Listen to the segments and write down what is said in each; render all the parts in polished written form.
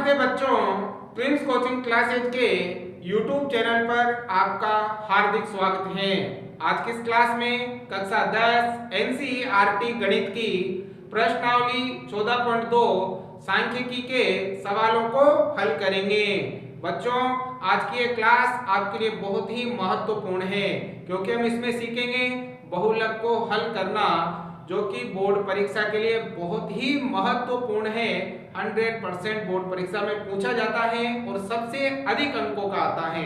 नमस्ते बच्चों, Prince coaching classes के YouTube चैनल पर आपका हार्दिक स्वागत है। आज की इस क्लास में कक्षा 10 NCERT गणित की प्रश्नावली 14.2 सांख्यिकी के सवालों को हल करेंगे। बच्चों, आज की ये क्लास आपके लिए बहुत ही महत्वपूर्ण है क्योंकि हम इसमें सीखेंगे बहुलक को हल करना, जो कि बोर्ड परीक्षा के लिए बहुत ही महत्वपूर्ण है। 100% बोर्ड परीक्षा में पूछा जाता है और सबसे अधिक अंकों का आता है।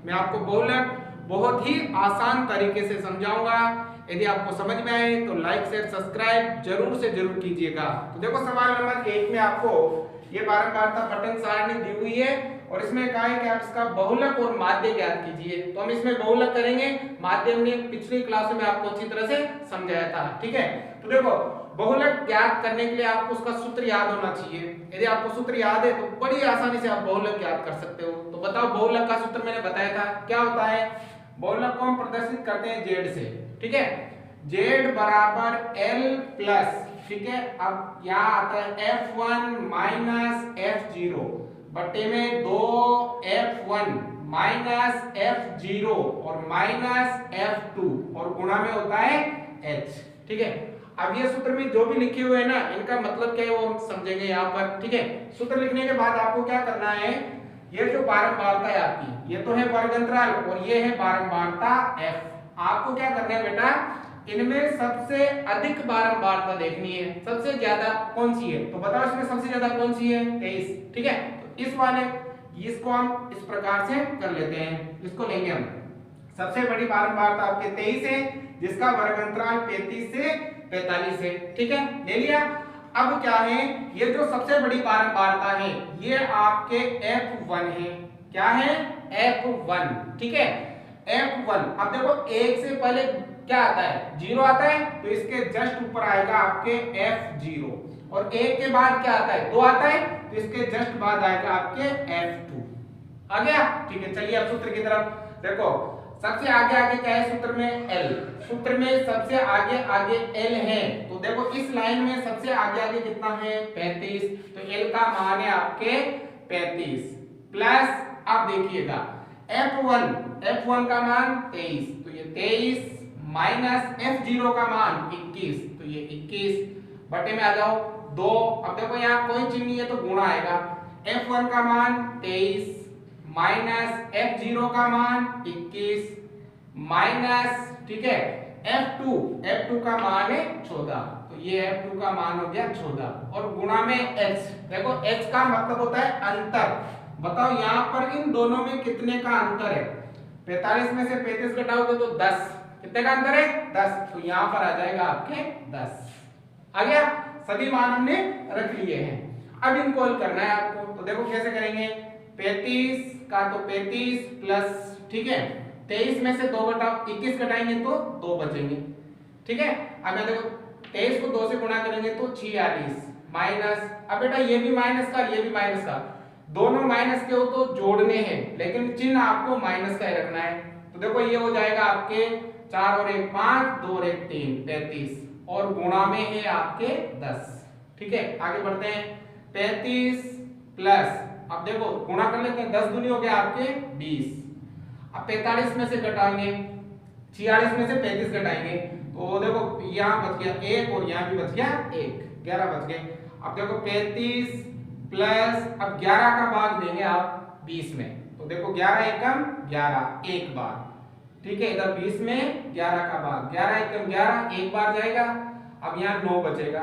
मैं आपको बहुलक बहुत ही आसान तरीके से समझाऊंगा। यदि आपको समझ में आए तो लाइक शेयर सब्सक्राइब जरूर से जरूर कीजिएगा। तो देखो, सवाल नंबर 1 में आपको ये बारंबारता बटन सारणी दी हुई है और इसमें कहा है कि आप इसका बहुलक और माध्य ज्ञात कीजिए। तो हम इसमें बहुलक करेंगे, माध्य हमने पिछली क्लास में आपको अच्छी तरह से समझाया था। ठीक है, तो देखो, बहुलक ज्ञात करने के लिए आपको उसका सूत्र याद होना चाहिए। यदि आपको सूत्र याद है तो बड़ी आसानी से आप बहुलक ज्ञात कर सकते हो। तो बताओ, बहुलक का सूत्र मैंने बताया था, क्या होता है? बहुलक को हम प्रदर्शित करते हैं z से। ठीक है, z बराबर l प्लस, ठीक है, अब यहाँ आता है f1 माइनस f0 बट्टे में 2f1 माइनस f0 और माइनस f2 और गुणा में होता है h। ठीक है, अब ये सूत्र में जो भी लिखे हुए हैं ना, इनका मतलब क्या है वो हम समझेंगे यहाँ पर। ठीक है, सूत्र लिखने के बाद आपको क्या करना है, ये जो बारंबारता है आपकी, ये तो है वर्ग अंतराल और ये है बारंबारता f। आपको क्या करना है बेटा, इनमें सबसे अधिक बारंबारता देखनी है। सबसे ज्यादा कौन सी है तो बताओ, इसमें सबसे ज्यादा कौन सी है? 23। ठीक है, तो इस वाले इसको हम इस प्रकार से कर लेते हैं, इसको लेंगे हम। सबसे बड़ी बारंबारता आपके 23 है, जिसका वर्ग अंतराल 35 से 45 है। ठीक है, ले लिया। अब क्या है, ये जो सबसे बड़ी बारंबारता है ये आपके f1 है। क्या है? f1। ठीक है, f1। अब देखो, 1 से पहले क्या आता है? 0 आता है, तो इसके जस्ट ऊपर आएगा आपके f0 और 1 के बाद क्या आता है? 2 आता है, तो इसके जस्ट बाद आएगा आपके f2। आ गया? ठीक है, चलिए अब सूत्र की तरफ देखो। सबसे आगे आगे क्या है सूत्र में? l। सूत्र में सबसे आगे आगे l है, तो देखो इस लाइन में सबसे आगे आगे कितना है? 35। तो l का मान है आपके 35 प्लस, अब देखिएगा f1 का मान 23, तो ये 23 माइनस f0 का मान 21, तो ये 21 बटे में आ जाओ 2। अब देखो यहाँ कोई चिन्ह नहीं है तो गुणा आएगा। f1 का मान 23 माइनस f0 का मान 21 माइनस, ठीक है, f2 का मान है 14, तो ये f2 का मान हो गया 14 और गुणा में h। देखो h का मतलब होता है अंतर। बताओ यहाँ पर इन दोनों में कितने का अंतर है? 45 में से 35 घटाओगे तो 10। कितने का अंतर है? 10। तो यहाँ पर आ जाएगा आपके 10। आ गया? सभी मान हमने रख लिए हैं। अब इनको हल करना है आपको, तो देखो कैसे करेंगे। 35 का तो 35 प्लस, ठीक है, 23 में से 2 घटाओ, 21 घटाएंगे तो 2 बचेंगे। ठीक है, अब मैं देखो 23 को 2 से गुणा करेंगे तो 46 माइनस, अब बेटा ये भी माइनस का ये भी माइनस का, दोनों माइनस के हो तो जोड़ने हैं, लेकिन चिन्ह आपको माइनस का ही रखना है। तो देखो ये हो जाएगा आपके 4 और 1 5, 2 और 1 3, 33 और गुणा में है आपके 10। ठीक है, आगे बढ़ते हैं। 35 प्लस, अब देखो गुणा कर लेते हैं, 10 दूनी हो गया आपके 20। अब 45 में से घटाएंगे, 46 में से 35 घटाएंगे, तो देखो यहाँ बच गया 1 और यहाँ भी बच गया 1, 11 बच गए। अब देखो 35 प्लस, अब 11 का भाग देंगे आप 20 में, तो देखो 11 एकम 11 एक बार। ठीक है, इधर 20 में 11 का भाग, 11 एकम 11 एक बार जाएगा। अब यहाँ 9 बचेगा।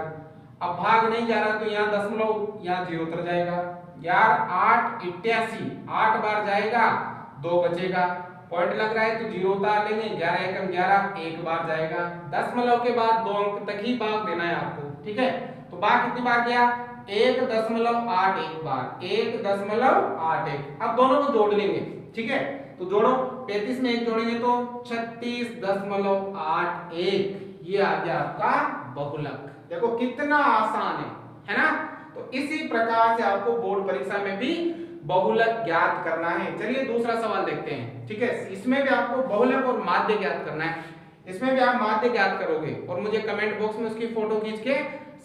अब भाग नहीं जा रहा तो यहाँ दशमलव, यहाँ 0 उतर जाएगा। यार 8 88, 8 बार जाएगा, 2 बचेगा। पॉइंट लग रहा है तो 0 उतार लेंगे, 11 एकम 11 एक बार जाएगा। दशमलव के बाद 2 अंक तक ही भाग देना है आपको। ठीक है, तो भाग कितनी बार गया? 1.81 बार, 1.81। अब दोनों को जोड़ लेंगे। ठीक है, तो जोड़ो, 35 में 1 जोड़ेंगे तो 36.81, ये आ गया आपका बहुलक। देखो कितना आसान है ना? तो इसी प्रकार से आपको बोर्ड परीक्षा में भी बहुलक ज्ञात करना है। चलिए दूसरा सवाल देखते हैं। ठीक है, इसमें भी आपको बहुलक और माध्य ज्ञात करना है। इसमें भी आप माध्य ज्ञात करोगे और मुझे कमेंट बॉक्स में उसकी फोटो खींच के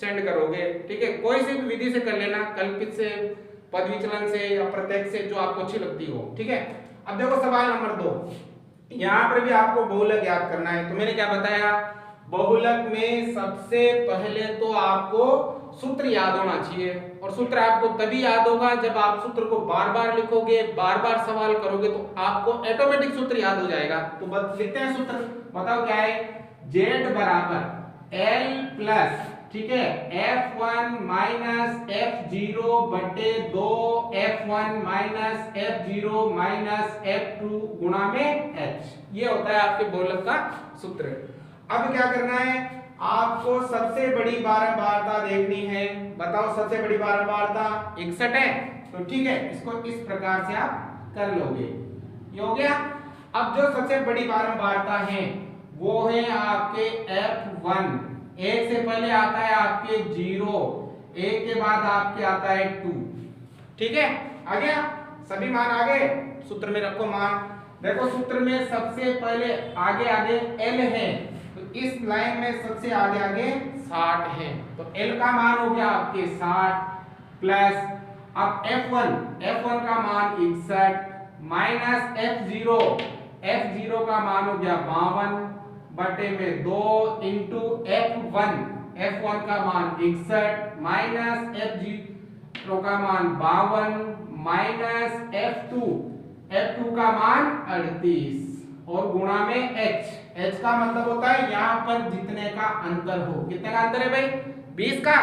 सेंड करोगे। ठीक है, कोई सी भी विधि से कर लेना, कल्पित से पद विचलन से या प्रत्यक्ष से, जो आपको अच्छी लगती हो। ठीक है, अब देखो सवाल नंबर 2, यहाँ पर भी आपको बहुलक याद करना है। तो मैंने क्या बताया, बहुलक में सबसे पहले तो आपको सूत्र याद होना चाहिए, और सूत्र आपको तभी याद होगा जब आप सूत्र को बार बार लिखोगे, बार बार सवाल करोगे, तो आपको ऑटोमेटिक सूत्र याद हो जाएगा। तो बस लिखते हैं सूत्र, बताओ क्या है। z बराबर L प्लस, ठीक है, F1 माइनस F0 बटे 2 F1 minus F0 minus F2 गुणा में H, ये होता है आपके बहुलक का सूत्र। अब क्या करना है, आपको सबसे बड़ी बारंबारता देखनी है। बताओ सबसे बड़ी बारंबारता 61 है, तो ठीक है, इसको इस प्रकार से आप कर लोगे, ये हो गया। अब जो सबसे बड़ी बारंबारता है वो है आपके F1, एक से पहले आता है आपके 0, एक के बाद आपके आता है 2, ठीक है, आ गया, सभी मान आ गए, सूत्र में रखो मान। देखो सूत्र में सबसे पहले आगे आगे L है, तो इस लाइन में सबसे आगे आगे 60 है, तो L का मान हो गया आपके 60 प्लस, अब F1 का मान 61 माइनस F0 का मान हो गया 52 बटे में 2 इंटू F1 का मान 61 माइनस F0 का मान 52 माइनस F2 का मान 38 और गुणा में H का मतलब होता है यहाँ पर जितने का अंतर हो। कितने का अंतर है भाई, 20 का,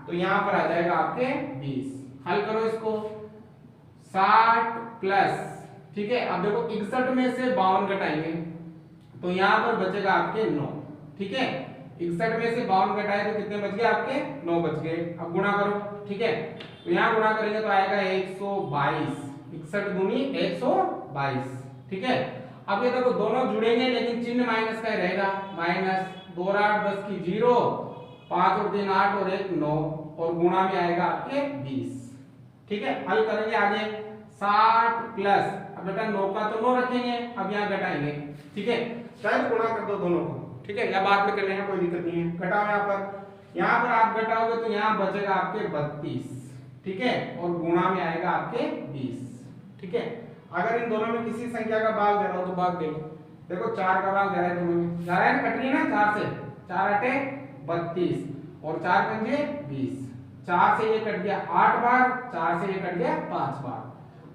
तो यहाँ पर आ जाएगा आपके 20। हल करो इसको, 60 प्लस, ठीक है, अब देखो 61 में से 52 घटाएंगे तो यहाँ पर बचेगा आपके 9, ठीक है, 61 में से 52 घटाए तो कितने बच गए आपके, 9 बच गए। अब गुणा करो, ठीक है, तो यहाँ गुणा करेंगे तो आएगा 122, 61 दूनी 122, ठीक है। अब ये देखो दोनों जुड़ेंगे लेकिन चिन्ह माइनस का ही रहेगा, माइनस 2 और 8 10 की 0, 5 और 3 8 और 1 9 और गुणा में आएगा आपके 20, ठीक है। हल करेंगे आगे 60 प्लस, अब बेटा 9 का तो 9 रखेंगे, अब यहाँ घटाएंगे, ठीक है, शायद गुणा कर दो दोनों को, ठीक है, या बाद में कर लेना, कोई दिक्कत नहीं है। घटाओ यहाँ पर आप घटाओगे तो यहाँ बचेगा आपके 32, ठीक है, और गुणा में आएगा आपके 20, ठीक है। अगर इन दोनों में किसी संख्या का भाग दे रहा हो तो भाग दे लो, देखो 4 का भाग दे रहा है दोनों में, जा रहा है ना, कट रही है ना 4 से, 4 8 32 और 4 पंजे 20, 4 से ये कट गया 8 बार, 4 से ये कट गया 5 बार।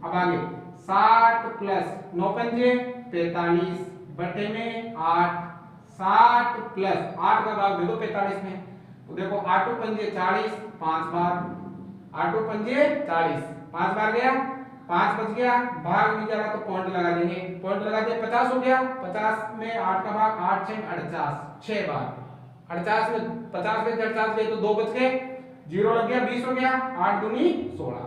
अब आगे 60 प्लस 9 पंजे 45 बटे में 8, 60 प्लस 8 का भाग दे दो 45 में, तो देखो 8 पंजे 40 5 बार, 8 पंजे 40 5 बार गया, 5 बच गया, भाग नहीं जा रहा तो पॉइंट लगा देंगे, पॉइंट लगा दिया 50 हो गया, 50 में 8 का भाग 8 6 48 6 बार, 48 में 50 में 48 गए तो 2 बच गए, 0 लग गया 20 हो गया, 8 दूनी 16,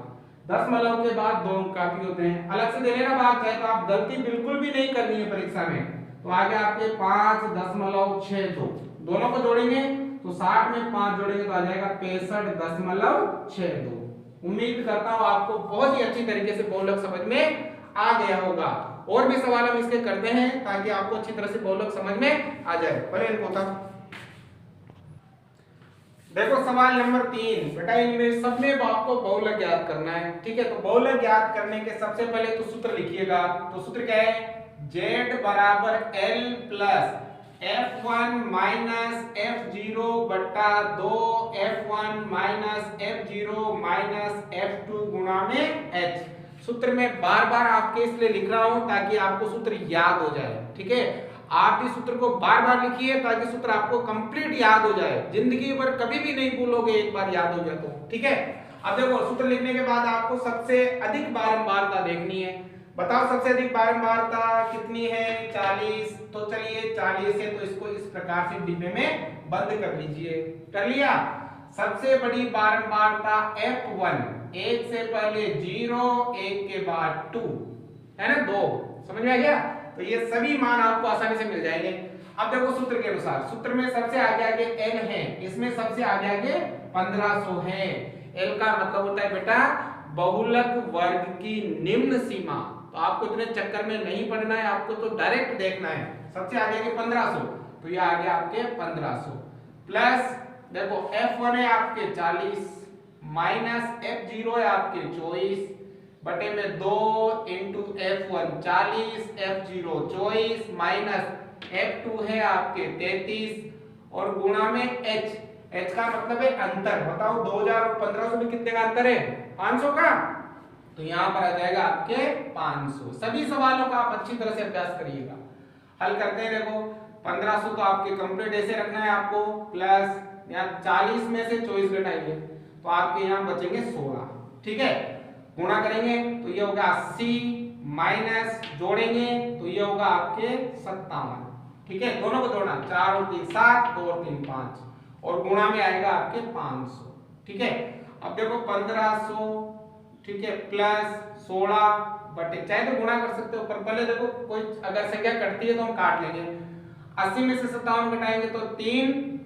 10 मतलब के बाद 2 अंक काफी होते हैं, अलग से दे लेना भाग, चाहे तो आप गलती बिल्कुल भी नहीं करनी है परीक्षा में। तो आगे आपके 5.62 दोनों को जोड़ेंगे तो 60 में 5 जोड़ेंगे तो आ जाएगा 65.62। उम्मीद करता हूं आपको बहुत ही अच्छी तरीके से बहुलक समझ में आ गया होगा। और भी सवाल हम इसके करते हैं ताकि आपको अच्छी तरह से बहुलक समझ में आ जाए। पहले इनको तब देखो सवाल नंबर 3, बेटा इनमें सब में आपको बहुलक याद करना है, ठीक है। तो बहुलक याद करने के सबसे पहले तो सूत्र लिखिएगा, तो सूत्र क्या है, z बराबर L plus F1 minus F0 बटा 2 F1 minus F0 minus F2 गुणा में H। सूत्र में बार बार आपके इसलिए लिख रहा हूं ताकि आपको सूत्र याद हो जाए, ठीक है। आप इस सूत्र को बार बार लिखिए ताकि सूत्र आपको कंप्लीट याद हो जाए, जिंदगी भर कभी भी नहीं भूलोगे, एक बार याद हो जाए तो, ठीक है। अब देखो सूत्र लिखने के बाद आपको सबसे अधिक बारंबारता देखनी है, बताओ सबसे अधिक बारंबारता कितनी है, 40। तो चलिए 40 है तो इसको इस प्रकार से डिब्बे में बंद कर लीजिए, कर लिया। सबसे बड़ी बारंबारता F1, एक से पहले 0 एक के बाद 2 है ना, 2, समझ में आ गया। तो ये सभी मान आपको आसानी से मिल जाएंगे। अब देखो सूत्र के अनुसार, सूत्र में सबसे आगे आगे N है, इसमें सबसे आगे आगे 1500 है। L का मतलब होता है बेटा बहुलक वर्ग की निम्न सीमा, तो आपको इतने चक्कर में नहीं पड़ना है, आपको तो डायरेक्ट देखना है। सबसे आगे के 1500, तो ये आ गया आपके 1500 प्लस देखो F1 है आपके 40 माइनस F0 है आपके 24 बटे में 2 into F1 40 F0 24 minus F2 है आपके 33 और गुणा में H का मतलब है अंतर। बताओ 2000 और 1500 में कितने का अंतर है? 500 का। तो यहाँ पर आ जाएगा आपके 500। सभी सवालों का आप अच्छी तरह से अभ्यास करिएगा। हल करते हैं। देखो 1500 तो आपके कंप्लीट ऐसे रखना है आपको, प्लस यहाँ 40 में से 24 घटाएंगे तो आपके यहाँ बचेंगे 16। ठीक है, गुणा करेंगे तो ये होगा 80 माइनस जोड़ेंगे तो ये होगा आपके 57। ठीक है, दोनों को जोड़ना 4 और 3 7, 2 और 3 5 और गुणा में आएगा आपके 500। ठीक है, अब देखो 1500 ठीक है प्लस 16 बटे, चाहे तो गुणा कर सकते हो पर पहले देखो कोई अगर संख्या कटती है तो हम काट लेंगे। 80 में से 57 घटाएंगे तो 3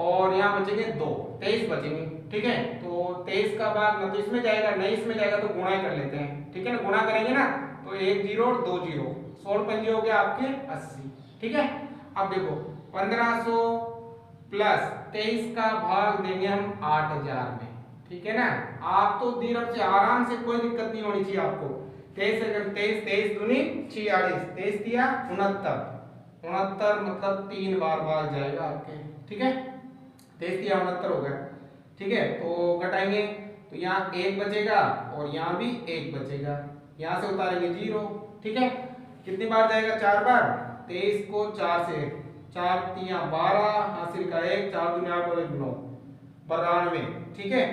और यहाँ बचेंगे 2, 23 बचेंगे। ठीक है, तो 23 का भाग ना तो इसमें जाएगा ना इसमें जाएगा तो गुणा ही कर लेते हैं। ठीक है ना, गुणा करेंगे ना तो 1 0 और 2 0, 16 पंजे हो गया आपके 80। ठीक है, अब देखो 1500 प्लस 23 का भाग देंगे हम 8000 में। ठीक है ना, आप तो धीरज से आराम से, कोई दिक्कत नहीं होनी चाहिए आपको। 23 अगर 23 दूनी 46, 23 दिया 69, 69 मतलब 3 बार भाग जाएगा आपके। ठीक है, 23 दिया 69 हो गया। ठीक है, तो घटाएंगे तो यहाँ 1 बचेगा और यहाँ भी 1 बचेगा, यहाँ से उतारेंगे 0। ठीक है, कितनी बार जाएगा? 4 बार। 23 को 4 से 4 3 12 हासिल का 1, 4 दूनी 8 और 1 9, 92। ठीक है,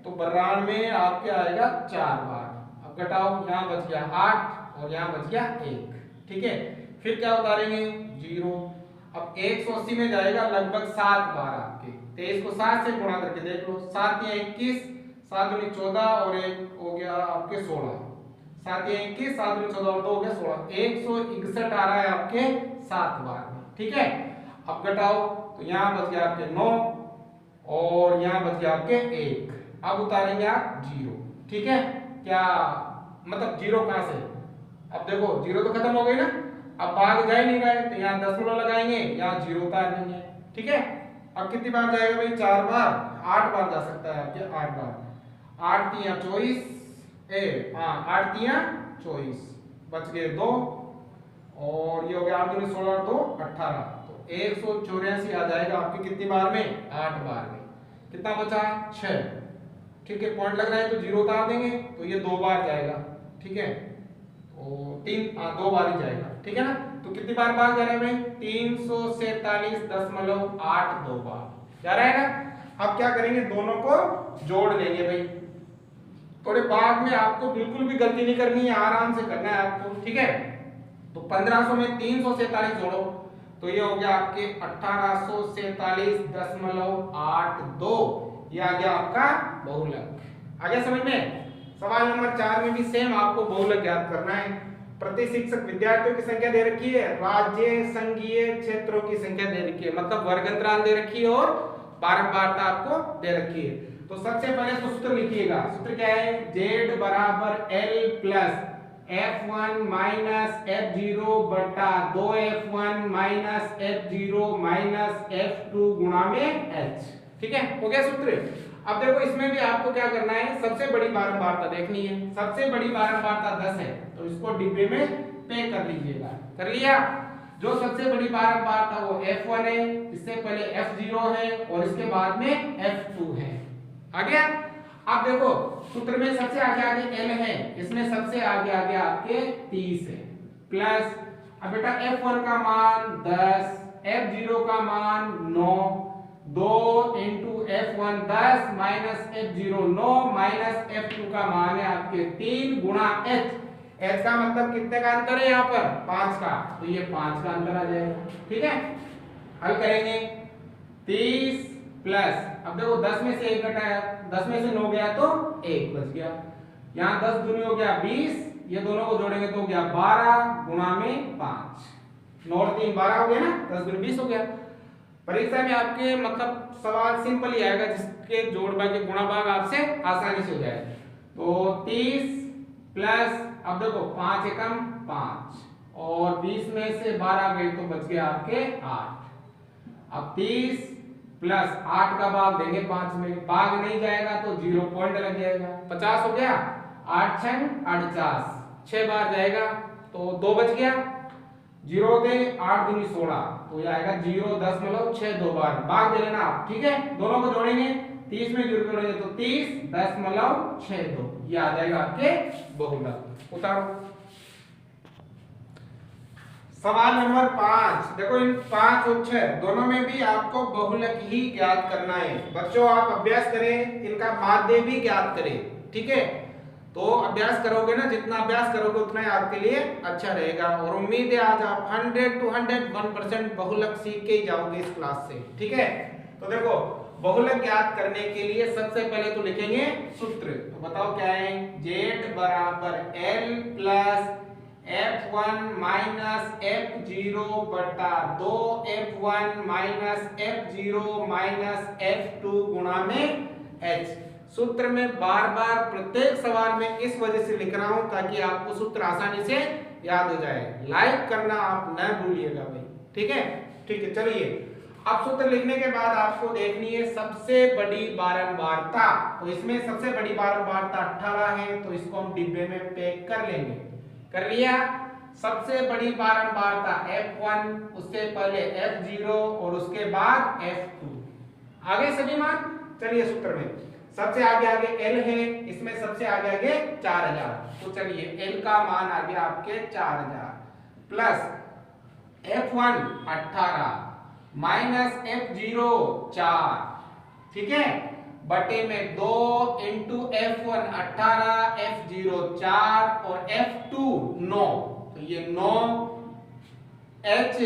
तो 92 आपके आएगा 4 बार। अब घटाओ, यहाँ बच गया 8 और यहाँ बच गया 1। ठीक है, फिर क्या उतारेंगे? 0। अब 180 में जाएगा लगभग 7 बार आपके। 23 को 7 से गुणा करके देख लो, 7 या 21, 7 दूनी 14 और 1 हो गया आपके 16, 7 या 21, 7 दूनी 14 और 2 हो गया 16, 161 आ रहा है आपके 7 बार में। ठीक है, अब घटाओ तो यहाँ बच गया आपके 9 और यहाँ बच गया आपके 1। अब उतारेंगे आप 0। ठीक है, क्या मतलब 0 कहां से? अब देखो 0 तो खत्म हो गई ना, अब भाग जा ही नहीं रहा है तो यहाँ दशमलव लगाएंगे, यहाँ 0 उतार देंगे। ठीक है, अब कितनी बार जाएगा भाई? 4 बार, 8 बार जा सकता है आपके, 8 बार। 8 3 24 8 3 24 बच गए 2 और ये हो गया 8 दूनी 16 और 2 18, तो 184 आ जाएगा आपके कितनी बार में? 8 बार में। कितना बचा? 6। ठीक है, पॉइंट लग रहा है तो 0 उतार देंगे तो ये 2 बार जाएगा। ठीक है, तो 2 बार ही जाएगा। ठीक है ना, तो कितनी बार भाग जा रहा है भाई? 347.82 बार जा रहा है ना। अब क्या करेंगे? दोनों को जोड़ लेंगे भाई। थोड़े भाग में आपको बिल्कुल भी गलती नहीं करनी है, आराम से करना है आपको। ठीक है, तो 1500 में 347 जोड़ो तो ये हो गया आपके 1847.82। ये आ गया आपका बहुलक। आ गया समझ में? सवाल नंबर 4 में भी सेम आपको बहुलक याद करना है। प्रति शिक्षक विद्यार्थियों की संख्या दे रखी है, राज्य संघीय क्षेत्रों की संख्या दे रखी है, मतलब वर्ग अंतराल दे रखी है और बारंबारता आपको दे रखी है। तो सबसे पहले तो सूत्र लिखिएगा। सूत्र क्या है? z बराबर l plus f1 minus f0 बटा 2f1 minus f0 minus f2 गुणा में h। ठीक है, हो गया सूत्र। अब देखो इसमें भी आपको क्या करना है? सबसे बड़ी बारंबारता देखनी है। सबसे बड़ी बारंबारता 10 है तो इसको डिब्बे में पे कर लीजिएगा। कर लिया? जो सबसे बड़ी बारंबारता वो f1 है, इससे पहले f0 है और इसके बाद में f2 है। आ गया? अब देखो सूत्र में सबसे आगे l है, इसमें सबसे आगे आपके 30 है, प्लस अब बेटा f1 का मान 10, f0 का मान 9, 2 into f1 10 minus f0 9 minus f2 का मान है आपके 3 गुणा h। h का मतलब कितने का अंतर है? यहाँ पर 5 का, तो ये 5 का अंतर आ जाएगा। ठीक है, हल करेंगे 30 प्लस, अब देखो 10 में से 1 घटाया, 10 में से 9 गया तो 1 बच गया। यहाँ 10 दूनी हो गया 20, ये दोनों को जोड़ेंगे तो हो गया 12 गुणा में 5, 9 और 3 12 हो गया ना, 10 दूनी 20 हो गया। परीक्षा में आपके मतलब सवाल सिंपल ही आएगा जिसके जोड़ भाग के गुणा भाग आपसे आसानी से हो जाए। तो 30 प्लस, अब देखो 5 एकम 5 और 20 में से 12 गए तो बच गए आपके 8। अब 30 प्लस 8 का भाग देंगे 5 में, भाग नहीं जाएगा तो 0 पॉइंट लग जाएगा। 50 हो गया, 8 छंग 48, 6 बार जाएगा तो 2 बच गया। 0 दे 8 दूनी 16, तो ये आएगा 0.62 बार, भाग दे लेना आप, ठीक है। दोनों को जोड़ेंगे, 30 में 0 जोड़ेंगे तो 30.62, ये आ जाएगा आपके बहुलक। उतारो सवाल नंबर 5। देखो इन 5 और 6 दोनों में भी आपको बहुलक ही ज्ञात करना है। बच्चों आप अभ्यास करें, इनका माध्य भी ज्ञात करें, ठीक है। तो अभ्यास करोगे ना, जितना अभ्यास करोगे उतना ही आपके लिए अच्छा रहेगा। और उम्मीद है आज आप 100 to 101% बहुलक सीख के ही जाओगे इस क्लास से, ठीक है। तो देखो बहुलक ज्ञात करने के लिए सबसे पहले तो लिखेंगे सूत्र। तो बताओ क्या है, z बराबर l plus f1 minus f0 बटा 2 f1 minus f0 minus f2 गुणा में h। सूत्र में बार बार प्रत्येक सवाल में इस वजह से लिख रहा हूं ताकि आपको सूत्र आसानी से याद हो जाए। लाइक करना आप न भूलिएगा भाई, ठीक है। ठीक है, चलिए अब सूत्र लिखने के बाद आपको देखनी है सबसे बड़ी बारंबारता। तो इसमें सबसे बड़ी बारंबारता 18 है, तो इसको हम डिब्बे में पैक कर लेंगे। कर लिया। सबसे बड़ी बारंबारता f1, उससे पहले f0 और उसके बाद f2। आगे सभी मान। चलिए सूत्र में सबसे आगे आगे l है, इसमें सबसे आगे आगे 4000। तो चलिए l का मान आ गया आपके 4000 प्लस f1 18 माइनस f0 4, ठीक है, बटे में 2 इंटू f1 18 f0 4 और f2 9। तो ये 9 h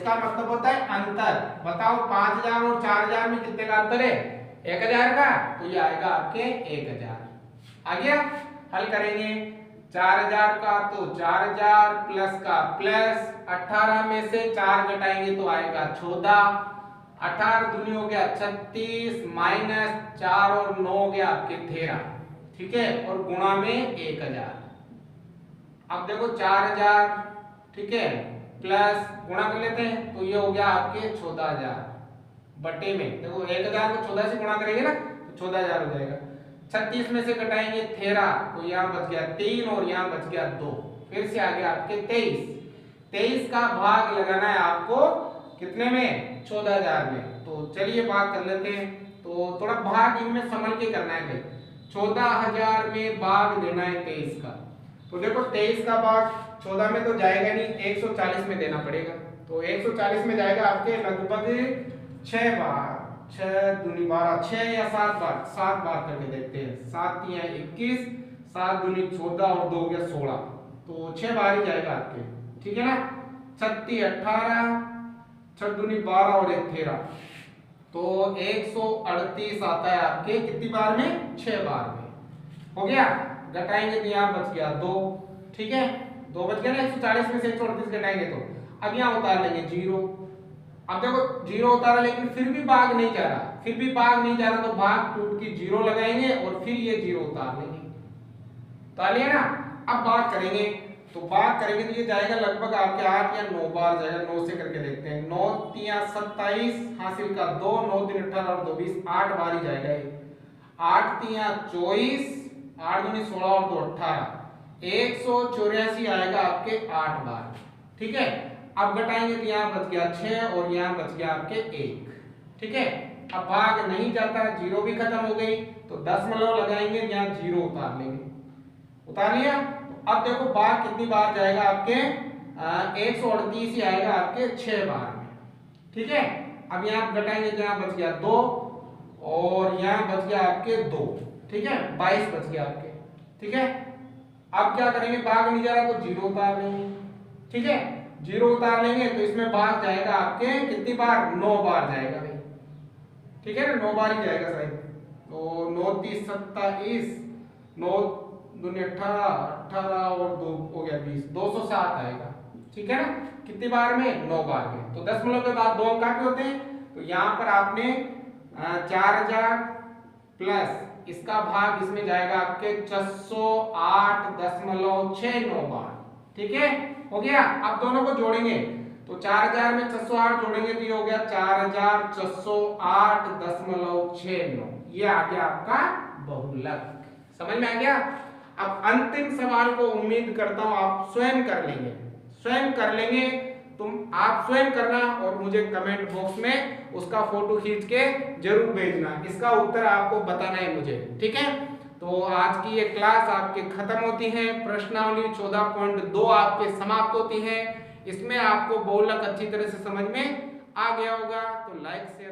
का मतलब होता है अंतर। बताओ 5000 और 4000 में कितने का अंतर है, 1000 का। तो ये आएगा आपके 1000। आ गया। हल करेंगे 4000 का तो 4000 प्लस का प्लस 18 में से 4 घटाएंगे तो आएगा 14। 18 दूनी हो गया 36 माइनस 4 और 9 हो गया आपके 13, ठीक है, और गुणा में 1000। अब देखो 4000, ठीक है, प्लस गुणा कर लेते हैं तो ये हो गया आपके 14000 बटे में, देखो 1000 को 14 से गुणा करेंगे ना तो 14000 हो जाएगा। 36 में से घटाएंगे 13 तो यहाँ बच गया 3 और यहाँ बच गया 2, फिर से आ गया आपके 23। 23 का भाग लगाना है आपको कितने में, 14000 में। तो चलिए भाग कर लेते हैं। तो थोड़ा भाग इनमें संभल के करना है भाई। 14000 में भाग देना है 23 का। तो देखो 23 का भाग 14 में तो जाएगा नहीं, 140 में देना पड़ेगा। तो 140 में जाएगा आपके लगभग 6 बार, 6 दूनी 12, 6 या 7 बार, 7 बार करके देखते हैं। 7 तिया 21, 7 दूनी 14 और 2 हो गया 16, तो 6 बार ही जाएगा आपके, ठीक है ना। 36 18, 6 दूनी 12 और 1 13, तो 138 आता है आपके कितनी बार में, 6 बार में। हो गया। घटाएंगे तो यहाँ बच गया 2, ठीक है, 2 बच गया ना। 140 में से 138 घटाएंगे तो अब यहाँ उतार लेंगे 0। अब देखो 0 उतारा लेकिन फिर भी भाग नहीं जा रहा, फिर भी भाग नहीं जा रहा, तो भाग टूट की 0 लगाएंगे और फिर ये 0 उतार लेंगे। उतार लिया ना। अब भाग करेंगे तो भाग करेंगे तो ये जाएगा लगभग आपके 8 या 9 बार जाएगा। 9 से करके देखते हैं। 9 तिया 27 हासिल का 2, 9 3 18 और 2 20, 8 बार ही जाएगा ये। 8 तिया 24, 8 दूनी 16 और 2 18, 184 आएगा आपके 8 बार, ठीक है। अब घटाएंगे तो यहाँ बच गया 6 और यहाँ बच गया आपके 1, ठीक है। अब भाग नहीं जाता, 0 भी खत्म हो गई, तो दशमलव लगाएंगे, यहाँ 0 उतार लेंगे। उतार लिया। अब देखो भाग कितनी बार जाएगा आपके, 138 ही आएगा आपके 6 बार में, ठीक है। अब यहाँ घटाएंगे तो यहाँ बच गया 2 और यहाँ बच गया आपके 2, ठीक है, 22 बच गया आपके, ठीक है। अब क्या करेंगे, भाग नहीं जा रहा तो 0 उतार लेंगे, ठीक है। 0 उतार लेंगे तो इसमें भाग जाएगा आपके कितनी बार, 9 बार जाएगा भाई, ठीक है ना, 9 बार ही जाएगा शायद। तो 9 30 27, 9 दूनी 18, 18 और 2 हो गया 20, 207 आएगा, ठीक है ना। कितनी बार में, 9 बार में। तो दशमलव के बाद 2 अंक काफी होते हैं, तो यहाँ पर आपने 4000 प्लस इसका भाग इसमें जाएगा आपके 608.69 बार, ठीक है, हो गया। अब दोनों को जोड़ेंगे तो 4000 में 608 जोड़ेंगे तो ये हो गया 4608.69। ये आ गया आपका बहुलक। समझ में आ गया। अब अंतिम सवाल को उम्मीद करता हूं आप स्वयं कर लेंगे, स्वयं कर लेंगे। तुम आप स्वयं करना और मुझे कमेंट बॉक्स में उसका फोटो खींच के जरूर भेजना। इसका उत्तर आपको बताना है मुझे, ठीक है। तो आज की ये क्लास आपके खत्म होती है। प्रश्नावली 14.2 आपके समाप्त होती है। इसमें आपको बहुलक अच्छी तरह से समझ में आ गया होगा। तो लाइक शेयर